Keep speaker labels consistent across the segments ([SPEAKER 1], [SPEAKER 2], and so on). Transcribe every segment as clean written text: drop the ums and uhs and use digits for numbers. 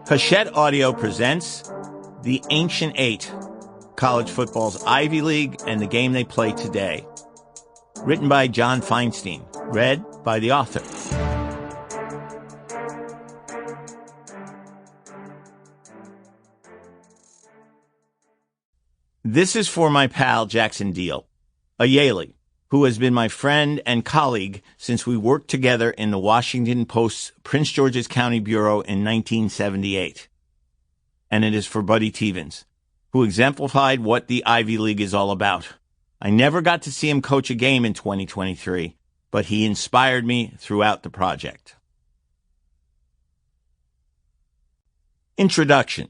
[SPEAKER 1] Hachette Audio presents The Ancient Eight, college football's Ivy League and the game they play today. Written by John Feinstein. Read by the author. This is for my pal Jackson Deal, a Yalie, who has been my friend and colleague since we worked together in the Washington Post's Prince George's County Bureau in 1978. And it is for Buddy Tevens, who exemplified what the Ivy League is all about. I never got to see him coach a game in 2023, but he inspired me throughout the project. Introduction.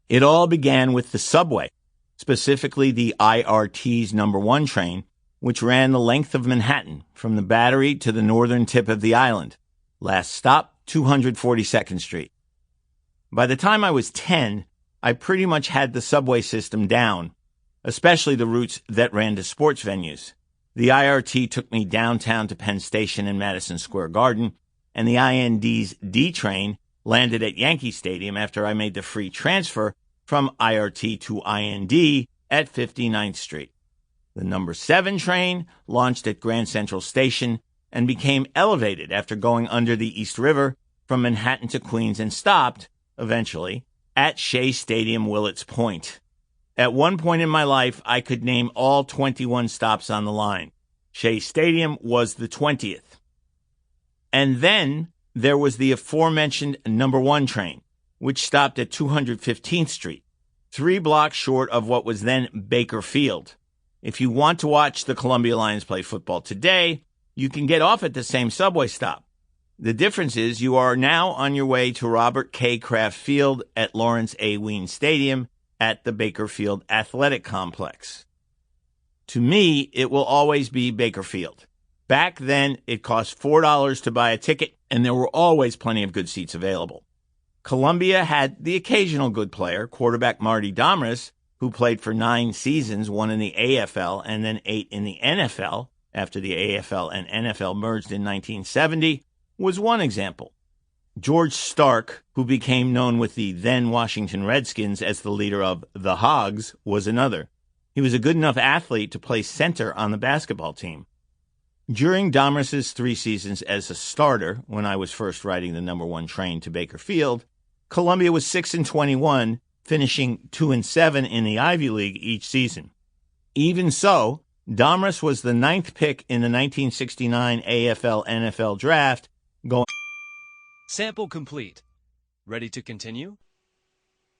[SPEAKER 1] It all began with the subway, specifically the IRT's number 1 train, which ran the length of Manhattan from the Battery to the northern tip of the island. Last stop, 242nd Street. By the time I was 10, I pretty much had the subway system down, especially the routes that ran to sports venues. The IRT took me downtown to Penn Station and Madison Square Garden, and the IND's D train landed at Yankee Stadium after I made the free transfer from IRT to IND at 59th Street. The number 7 train launched at Grand Central Station and became elevated after going under the East River from Manhattan to Queens and stopped, eventually, at Shea Stadium Willets Point. At one point in my life, I could name all 21 stops on the line. Shea Stadium was the 20th. And then there was the aforementioned number 1 train, which stopped at 215th Street, 3 blocks short of what was then Baker Field. If you want to watch the Columbia Lions play football today, you can get off at the same subway stop. The difference is you are now on your way to Robert K. Kraft Field at Lawrence A. Wien Stadium at the Baker Field Athletic Complex. To me, it will always be Baker Field. Back then, it cost $4 to buy a ticket, and there were always plenty of good seats available. Columbia had the occasional good player, quarterback Marty Domris, who played for 9 seasons, 1 in the AFL and then 8 in the NFL, after the AFL and NFL merged in 1970, was one example. George Stark, who became known with the then Washington Redskins as the leader of the Hogs, was another. He was a good enough athlete to play center on the basketball team. During Domris's 3 seasons as a starter, when I was first riding the number 1 train to Baker Field, Columbia was 6-21, finishing 2-7 in the Ivy League each season. Even so, Domris was the 9th pick in the 1969 AFL-NFL draft, going...
[SPEAKER 2] Sample complete. Ready to continue?